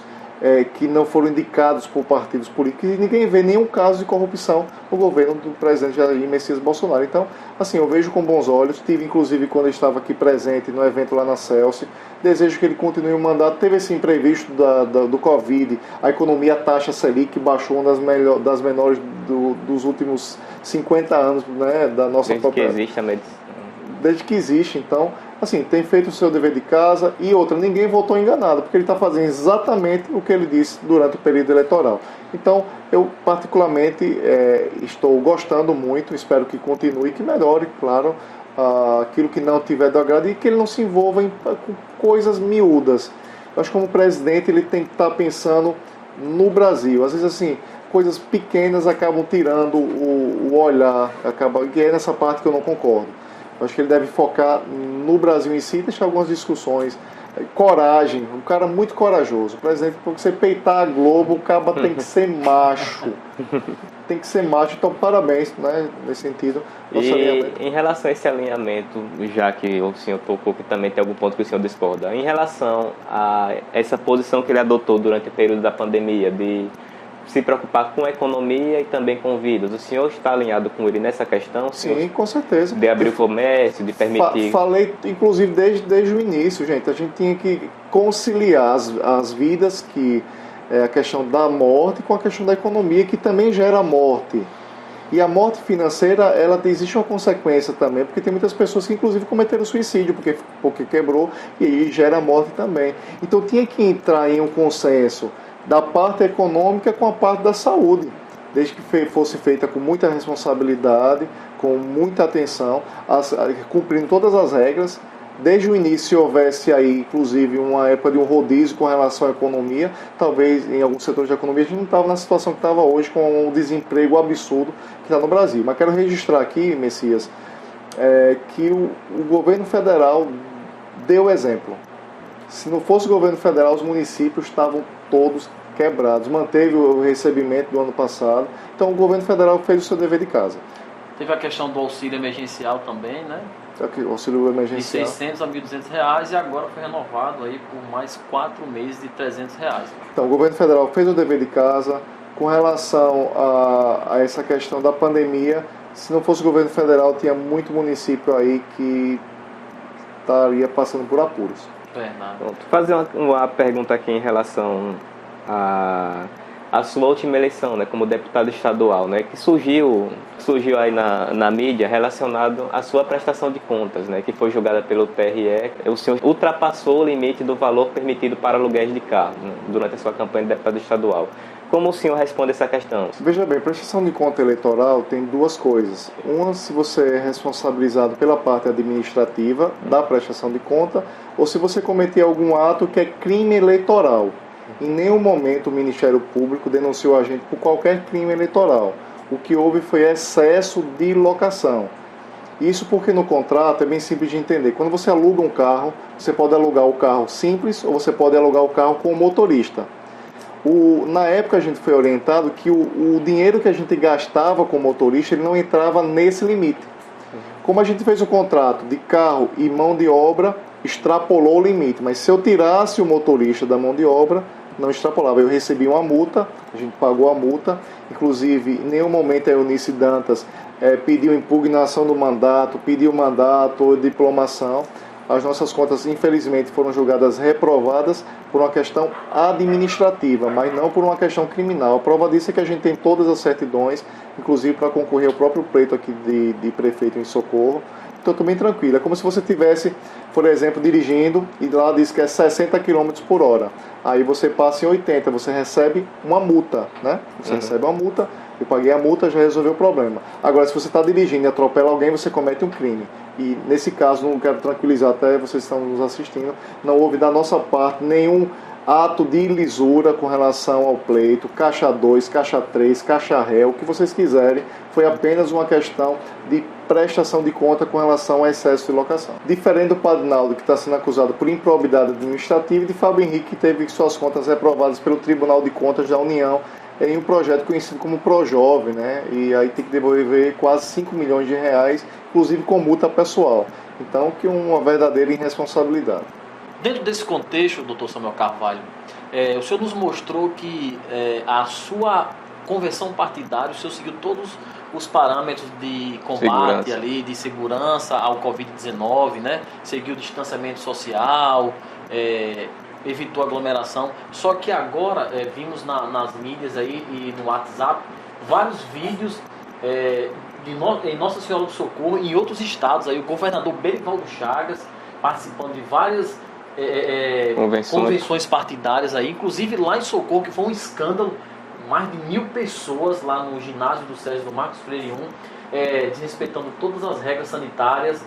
que não foram indicados por partidos políticos, e ninguém vê nenhum caso de corrupção no governo do presidente Jair Messias Bolsonaro. Então, assim, eu vejo com bons olhos. Tive, inclusive, quando eu estava aqui presente no evento lá na Celso, desejo que ele continue o mandato. Teve esse imprevisto do Covid, a economia, a taxa Selic baixou uma das menores dos últimos 50 anos, né, da nossa própria... Desde que existe a medicina. Desde que existe, então, assim, tem feito o seu dever de casa. E outra, ninguém votou enganado, porque ele está fazendo exatamente o que ele disse durante o período eleitoral. Então, eu particularmente estou gostando muito, espero que continue, que melhore, claro, aquilo que não tiver do agrado, e que ele não se envolva com coisas miúdas. Eu acho que como presidente ele tem que estar pensando no Brasil. Às vezes, assim, coisas pequenas acabam tirando o olhar, que é nessa parte que eu não concordo. Eu acho que ele deve focar no Brasil em si, deixar algumas discussões. Coragem, um cara muito corajoso. Por exemplo, para você peitar a Globo, o cara tem que ser macho. Tem que ser macho, então parabéns, né, nesse sentido. E em relação a esse alinhamento, já que o senhor tocou que também tem algum ponto que o senhor discorda, em relação a essa posição que ele adotou durante o período da pandemia, de se preocupar com a economia e também com vidas, o senhor está alinhado com ele nessa questão? Sim, com certeza. De abrir o comércio, de permitir... Falei, inclusive, desde o início, gente, a gente tinha que conciliar as vidas, que é a questão da morte, com a questão da economia, que também gera morte. E a morte financeira, existe uma consequência também, porque tem muitas pessoas que inclusive cometeram suicídio, porque quebrou, e aí gera morte também. Então tinha que entrar em um consenso da parte econômica com a parte da saúde, desde que fosse feita com muita responsabilidade, com muita atenção, cumprindo todas as regras. Desde o início, se houvesse aí, inclusive, uma época de um rodízio com relação à economia, talvez em alguns setores da economia a gente não estava na situação que estava hoje, com o desemprego absurdo que está no Brasil. Mas quero registrar aqui, Messias, que o governo federal deu exemplo. Se não fosse o governo federal, os municípios estavam todos quebrados. Manteve o recebimento do ano passado. Então o governo federal fez o seu dever de casa. Teve a questão do auxílio emergencial também, né? O auxílio emergencial. De R$600 a R$1.200 e agora foi renovado aí por mais 4 meses de R$300. Então o governo federal fez o dever de casa. Com relação a essa questão da pandemia, se não fosse o governo federal, tinha muito município aí que estaria passando por apuros. Verdade. Vou fazer uma pergunta aqui em relação a sua última eleição, né, como deputado estadual, né, que surgiu aí na mídia relacionado à sua prestação de contas, né, que foi julgada pelo TRE. O senhor ultrapassou o limite do valor permitido para aluguéis de carro, né, durante a sua campanha de deputado estadual. Como o senhor responde essa questão? Veja bem, prestação de conta eleitoral tem duas coisas. Uma, se você é responsabilizado pela parte administrativa da prestação de conta, ou se você cometer algum ato que é crime eleitoral. Em nenhum momento o Ministério Público denunciou a gente por qualquer crime eleitoral. O que houve foi excesso de locação. Isso porque no contrato é bem simples de entender. Quando você aluga um carro, você pode alugar o carro simples ou você pode alugar o carro com o motorista. Na época a gente foi orientado que o dinheiro que a gente gastava com o motorista ele não entrava nesse limite. Como a gente fez o contrato de carro e mão de obra, extrapolou o limite. Mas se eu tirasse o motorista da mão de obra, não extrapolava. Eu recebi uma multa, a gente pagou a multa. Inclusive, em nenhum momento a Eunice Dantas pediu impugnação do mandato, pediu mandato ou diplomação. As nossas contas, infelizmente, foram julgadas reprovadas por uma questão administrativa, mas não por uma questão criminal. A prova disso é que a gente tem todas as certidões, inclusive para concorrer ao próprio pleito aqui de prefeito em Socorro. Então, estou bem tranquilo. É como se você tivesse, por exemplo, dirigindo e lá diz que é 60 km por hora. Aí você passa em 80, você recebe uma multa, né? Você recebe uma multa, eu paguei a multa, já resolveu o problema. Agora, se você está dirigindo e atropela alguém, você comete um crime. E nesse caso, não quero tranquilizar, até vocês estão nos assistindo, não houve da nossa parte nenhum ato de lisura com relação ao pleito, caixa 2, caixa 3, caixa réu, o que vocês quiserem, foi apenas uma questão de prestação de conta com relação ao excesso de locação. Diferente do Padinaldo, que está sendo acusado por improbidade administrativa, e de Fábio Henrique, que teve suas contas reprovadas pelo Tribunal de Contas da União em um projeto conhecido como Projove, né? E aí tem que devolver quase 5 milhões de reais, inclusive com multa pessoal. Então, que uma verdadeira irresponsabilidade. Dentro desse contexto, doutor Samuel Carvalho, o senhor nos mostrou que a sua convenção partidária, o senhor seguiu todos os parâmetros de combate ali, de segurança ao Covid-19, né? Seguiu o distanciamento social, evitou aglomeração. Só que agora vimos nas mídias aí e no WhatsApp vários vídeos em Nossa Senhora do Socorro e em outros estados. Aí o governador Berivaldo Chagas participando de várias convenções partidárias aí, inclusive lá em Socorro, que foi um escândalo, mais de 1.000 pessoas lá no ginásio do Sérgio do Marcos Freire 1, desrespeitando todas as regras sanitárias.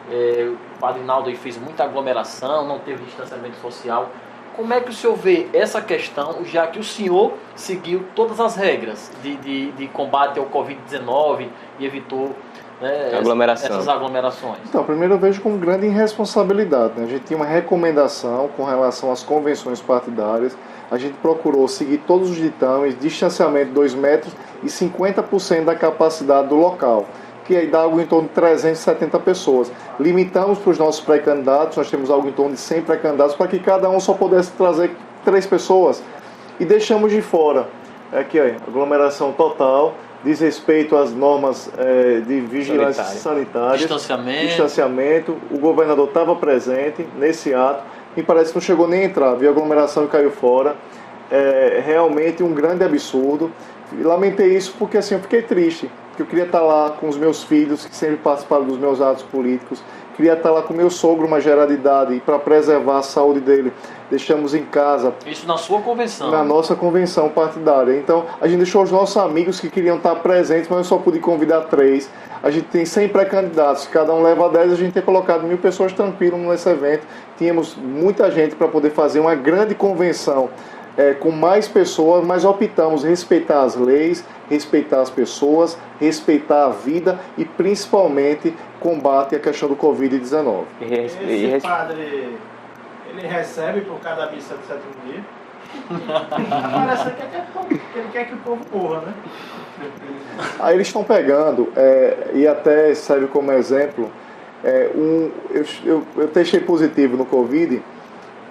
O Padinaldo aí fez muita aglomeração, não teve distanciamento social. Como é que o senhor vê essa questão, já que o senhor seguiu todas as regras de combate ao Covid-19 e evitou essas aglomerações? Então, primeiro eu vejo com grande irresponsabilidade, né? A gente tinha uma recomendação com relação às convenções partidárias, a gente procurou seguir todos os ditames, distanciamento de 2 metros e 50% da capacidade do local, que aí dá algo em torno de 370 pessoas. Limitamos para os nossos pré-candidatos, nós temos algo em torno de 100 pré-candidatos, para que cada um só pudesse trazer 3 pessoas. E deixamos de fora, aqui ó, aglomeração total, desrespeito às normas de vigilância sanitária, distanciamento. O governador estava presente nesse ato, me parece que não chegou nem a entrar, viu a aglomeração e caiu fora. Realmente um grande absurdo. E lamentei isso porque assim, eu fiquei triste, porque eu queria estar lá com os meus filhos, que sempre participaram dos meus atos políticos, queria estar lá com meu sogro, uma gerada de idade, e para preservar a saúde dele, deixamos em casa. Isso na sua convenção? Na nossa convenção partidária. Então, a gente deixou os nossos amigos que queriam estar presentes, mas eu só pude convidar 3. A gente tem 100 pré-candidatos, se cada um leva 10, a gente tem colocado 1.000 pessoas tranquilo nesse evento. Tínhamos muita gente para poder fazer uma grande convenção com mais pessoas, mas optamos respeitar as leis, respeitar as pessoas, respeitar a vida e principalmente combate à questão do Covid-19. Esse padre, ele recebe por cada missa do 7º dia? Parece que ele quer que o povo corra, né? Aí eles estão pegando, e até serve como exemplo, eu testei positivo no Covid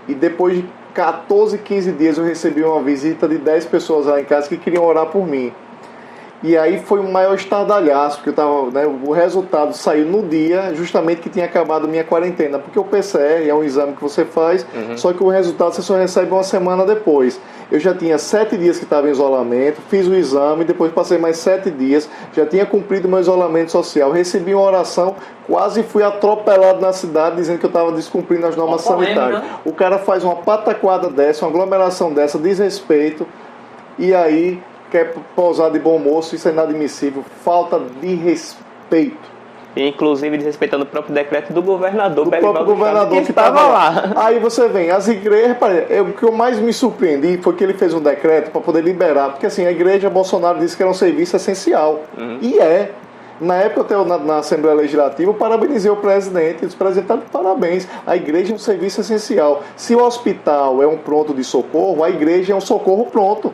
e depois de 14, 15 dias eu recebi uma visita de 10 pessoas lá em casa que queriam orar por mim. E aí foi um maior estardalhaço, porque o resultado saiu no dia justamente que tinha acabado minha quarentena, porque o PCR é um exame que você faz, só que o resultado você só recebe uma semana depois. Eu já tinha 7 dias que estava em isolamento, fiz o exame, depois passei mais 7 dias, já tinha cumprido meu isolamento social, recebi uma oração, quase fui atropelado na cidade dizendo que eu estava descumprindo as normas sanitárias. O cara faz uma pataquada dessa, uma aglomeração dessa, desrespeito, e aí quer pousar de bom moço, isso é inadmissível, falta de respeito. Inclusive desrespeitando o próprio decreto do governador, que estava lá. Aí você vem, as igrejas, o que eu mais me surpreendi foi que ele fez um decreto para poder liberar, porque assim, a igreja Bolsonaro disse que era um serviço essencial, e Na época, até na Assembleia Legislativa, eu parabenizei o presidente. Eu disse, presidente, tá de parabéns. A igreja é um serviço essencial. Se o hospital é um pronto de socorro, a igreja é um socorro pronto.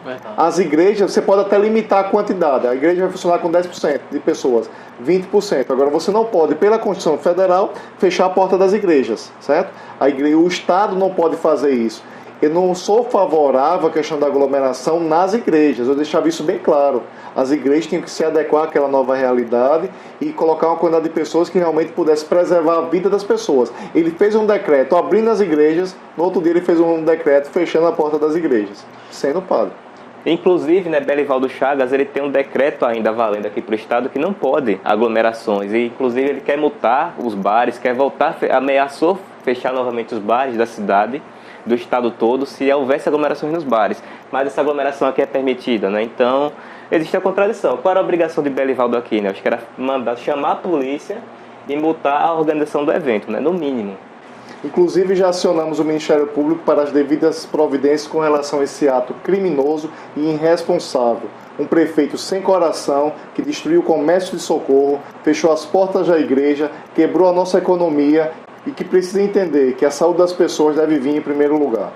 Verdade. As igrejas, você pode até limitar a quantidade. A igreja vai funcionar com 10% de pessoas, 20%. Agora, você não pode, pela Constituição Federal, fechar a porta das igrejas, certo? O Estado não pode fazer isso. Eu não sou favorável à questão da aglomeração nas igrejas. Eu deixava isso bem claro. As igrejas tinham que se adequar àquela nova realidade e colocar uma quantidade de pessoas que realmente pudesse preservar a vida das pessoas. Ele fez um decreto abrindo as igrejas, no outro dia ele fez um decreto fechando a porta das igrejas, sendo padre. Inclusive, né, Belivaldo Chagas, ele tem um decreto ainda valendo aqui para o Estado que não pode aglomerações. E, inclusive, ele quer multar os bares, quer voltar, ameaçou fechar novamente os bares da cidade, do Estado todo, se houvesse aglomerações nos bares. Mas essa aglomeração aqui é permitida, né? Então, existe a contradição. Qual era a obrigação de Belivaldo aqui, né? Acho que era mandar chamar a polícia e multar a organização do evento, né? No mínimo. Inclusive, já acionamos o Ministério Público para as devidas providências com relação a esse ato criminoso e irresponsável. Um prefeito sem coração que destruiu o comércio de socorro, fechou as portas da igreja, quebrou a nossa economia e que precisa entender que a saúde das pessoas deve vir em primeiro lugar.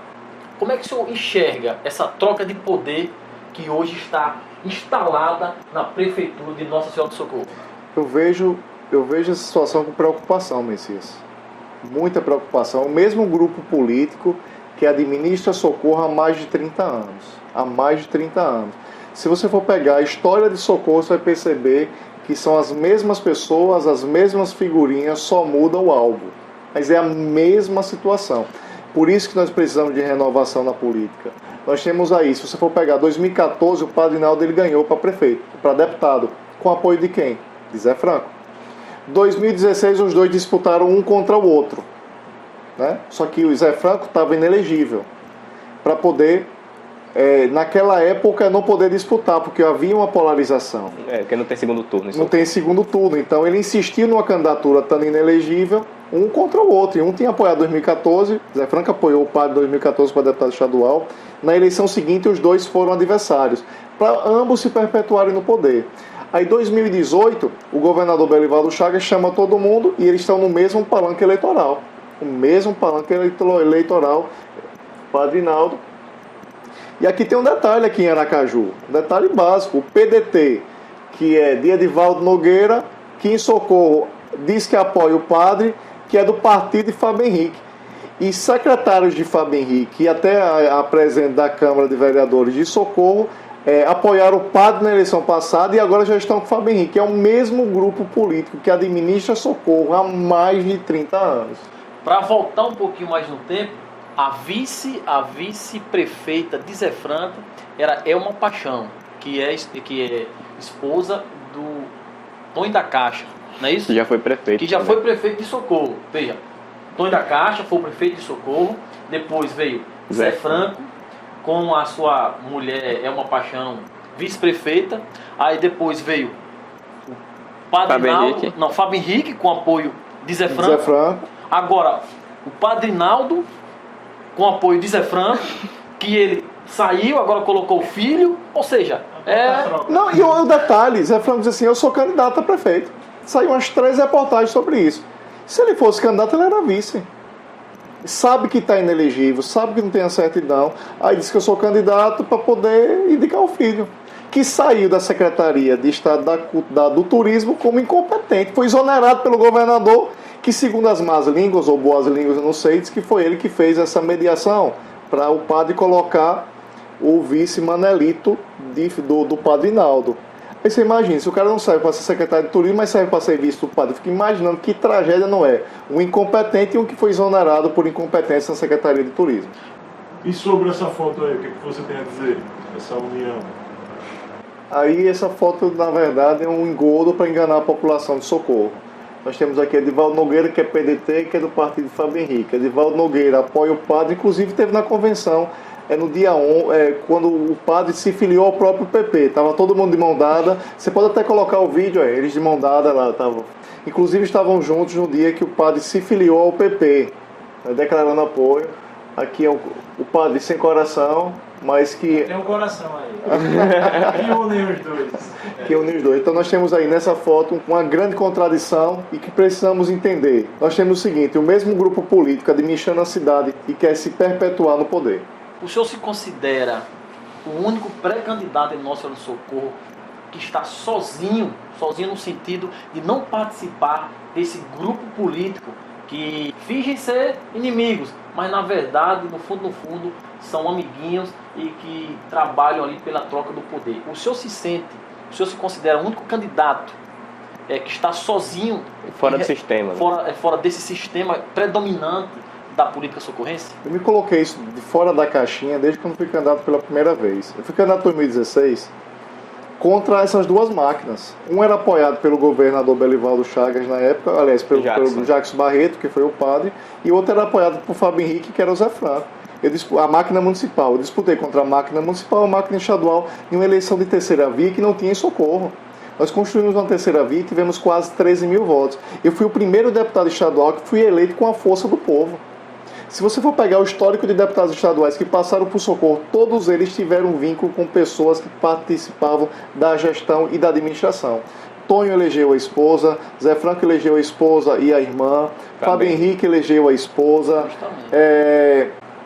Como é que o senhor enxerga essa troca de poder que hoje está instalada na Prefeitura de Nossa Senhora do Socorro? Eu vejo essa situação com preocupação, Messias. Muita preocupação. O mesmo grupo político que administra Socorro há mais de 30 anos. Há mais de 30 anos. Se você for pegar a história de Socorro, você vai perceber que são as mesmas pessoas, as mesmas figurinhas, só muda o alvo. Mas é a mesma situação. Por isso que nós precisamos de renovação na política. Nós temos aí, se você for pegar 2014, o Padre Naldo ele ganhou para prefeito, para deputado. Com apoio de quem? De Zé Franco. 2016 os dois disputaram um contra o outro, né? Só que o Zé Franco estava inelegível para poder, naquela época, não poder disputar, porque havia uma polarização. Porque não tem segundo turno. Não tem segundo turno, então ele insistiu numa candidatura estando inelegível, um contra o outro, e um tinha apoiado em 2014, Zé Franco apoiou o padre em 2014 para deputado estadual. Na eleição seguinte os dois foram adversários, para ambos se perpetuarem no poder. Aí, em 2018, o governador Belivaldo Chagas chama todo mundo e eles estão no mesmo palanque eleitoral. O mesmo palanque eleitoral, Padre Naldo. E aqui tem um detalhe aqui em Aracaju, um detalhe básico. O PDT, que é de Edivaldo Nogueira, que em Socorro diz que apoia o padre, que é do partido de Fábio Henrique. E secretários de Fábio Henrique e até a presidente da Câmara de Vereadores de Socorro apoiaram o padre na eleição passada e agora já estão com o Fábio Henrique. É o mesmo grupo político que administra Socorro há mais de 30 anos. Para voltar um pouquinho mais no tempo, a vice-prefeita de Zé Franco era Elma Paixão, que é esposa do Tonho da Caixa, não é isso? Que já foi prefeito. Que já foi prefeito de Socorro. Veja, Tonho da Caixa foi o prefeito de Socorro, depois veio Zé Franco, com a sua mulher Elma Paixão, vice-prefeita. Aí depois veio o Padre Naldo, Fábio Henrique, com apoio de Zé Franco. Agora, o Padre Naldo, com apoio de Zé Franco, que ele saiu, agora colocou o filho, ou seja, Não, e o detalhe, Zé Franco diz assim, eu sou candidato a prefeito. Saiu umas 3 reportagens sobre isso. Se ele fosse candidato, ele era vice. Sabe que está inelegível, sabe que não tem a certidão, aí diz que eu sou candidato para poder indicar o filho, que saiu da Secretaria de Estado do Turismo como incompetente, foi exonerado pelo governador, que segundo as más línguas, ou boas línguas, eu não sei, diz que foi ele que fez essa mediação para o padre colocar o vice Manelito do Padre Naldo. Aí você imagina, se o cara não serve para ser secretário de turismo, mas serve para ser vice do padre, fica imaginando que tragédia não é. Um incompetente e um que foi exonerado por incompetência na Secretaria de Turismo. E sobre essa foto aí, o que você tem a dizer? Essa união? Aí essa foto, na verdade, é um engodo para enganar a população de Socorro. Nós temos aqui Edivaldo Nogueira, que é PDT, que é do partido de Fábio Henrique. Edivaldo Nogueira apoia o padre, inclusive teve na convenção, no dia 1, quando o padre se filiou ao próprio PP. Estava todo mundo de mão dada. Você pode até colocar o vídeo, eles de mão dada lá. Inclusive estavam juntos no dia que o padre se filiou ao PP, declarando apoio. Aqui é o padre sem coração, mas que Tem um coração aí. Que unem os dois. que une os dois. Então nós temos aí nessa foto uma grande contradição e que precisamos entender. Nós temos o seguinte: o mesmo grupo político administrando a cidade e quer se perpetuar no poder. O senhor se considera o único pré-candidato em Nossa Senhora do Socorro que está sozinho no sentido de não participar desse grupo político que fingem ser inimigos, mas na verdade, no fundo, são amiguinhos e que trabalham ali pela troca do poder. O senhor se considera o único candidato que está sozinho Fora do sistema. Né? fora desse sistema predominante da política socorrense? Eu me coloquei isso de fora da caixinha desde quando fui candidato pela primeira vez. Eu fui candidato em 2016 contra essas duas máquinas. Um era apoiado pelo governador Belivaldo Chagas na época, aliás, pelo Jackson Barreto, que foi o padre, e outro era apoiado por Fábio Henrique, que era o Zé Franco. A máquina municipal. Eu disputei contra a máquina municipal, a máquina estadual, em uma eleição de terceira via que não tinha em Socorro. Nós construímos uma terceira via e tivemos quase 13 mil votos. Eu fui o primeiro deputado estadual que fui eleito com a força do povo. Se você for pegar o histórico de deputados estaduais que passaram por Socorro, todos eles tiveram um vínculo com pessoas que participavam da gestão e da administração. Tonho elegeu a esposa, Zé Franco elegeu a esposa e a irmã, Fábio Henrique elegeu a esposa,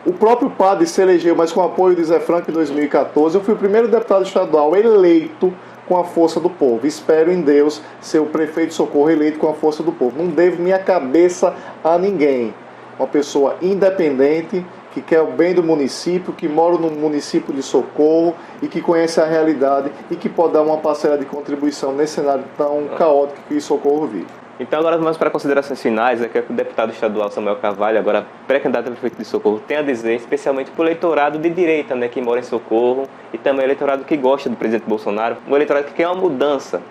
o próprio padre se elegeu, mas com o apoio de Zé Franco em 2014. Eu fui o primeiro deputado estadual eleito com a força do povo. Espero em Deus ser o prefeito de Socorro eleito com a força do povo. Não devo minha cabeça a ninguém. Uma pessoa independente, que quer o bem do município, que mora no município de Socorro e que conhece a realidade e que pode dar uma parcela de contribuição nesse cenário tão caótico que Socorro vive. Então agora vamos para considerações finais. É que o deputado estadual Samuel Carvalho, agora pré-candidato a prefeito de Socorro, tem a dizer, especialmente para o eleitorado de direita, né, que mora em Socorro, e também o eleitorado que gosta do presidente Bolsonaro, o eleitorado que quer uma mudança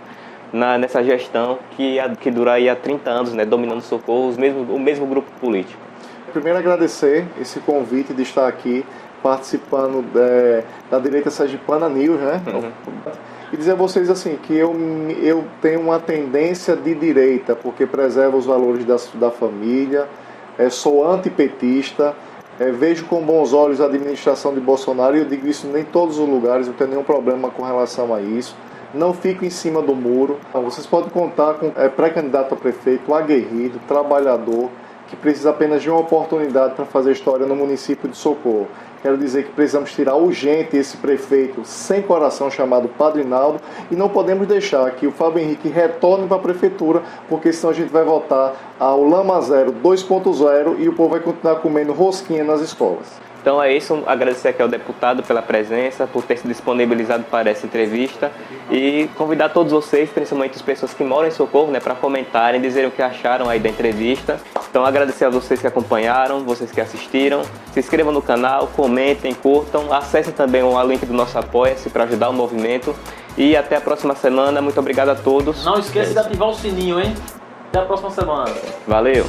nessa gestão que dura aí há 30 anos, né, dominando Socorro, o mesmo grupo político. Primeiro agradecer esse convite de estar aqui participando da Direita Sergipana News, né? E dizer a vocês assim, que eu tenho uma tendência de direita, porque preserva os valores da família, sou antipetista, vejo com bons olhos a administração de Bolsonaro, e eu digo isso em todos os lugares, não tenho nenhum problema com relação a isso. Não fico em cima do muro. Vocês podem contar com pré-candidato a prefeito, aguerrido, trabalhador, que precisa apenas de uma oportunidade para fazer história no município de Socorro. Quero dizer que precisamos tirar urgente esse prefeito sem coração chamado Padre Naldo, e não podemos deixar que o Fábio Henrique retorne para a prefeitura, porque senão a gente vai voltar ao Lama Zero 2.0 e o povo vai continuar comendo rosquinha nas escolas. Então é isso, agradecer aqui ao deputado pela presença, por ter se disponibilizado para essa entrevista, e convidar todos vocês, principalmente as pessoas que moram em Socorro, né, para comentarem, dizerem o que acharam aí da entrevista. Então agradecer a vocês que acompanharam, vocês que assistiram, se inscrevam no canal, comentem, curtam, acessem também o link do nosso Apoia-se para ajudar o movimento, e até a próxima semana. Muito obrigado a todos. Não esqueça de ativar o sininho, hein? Até a próxima semana. Valeu!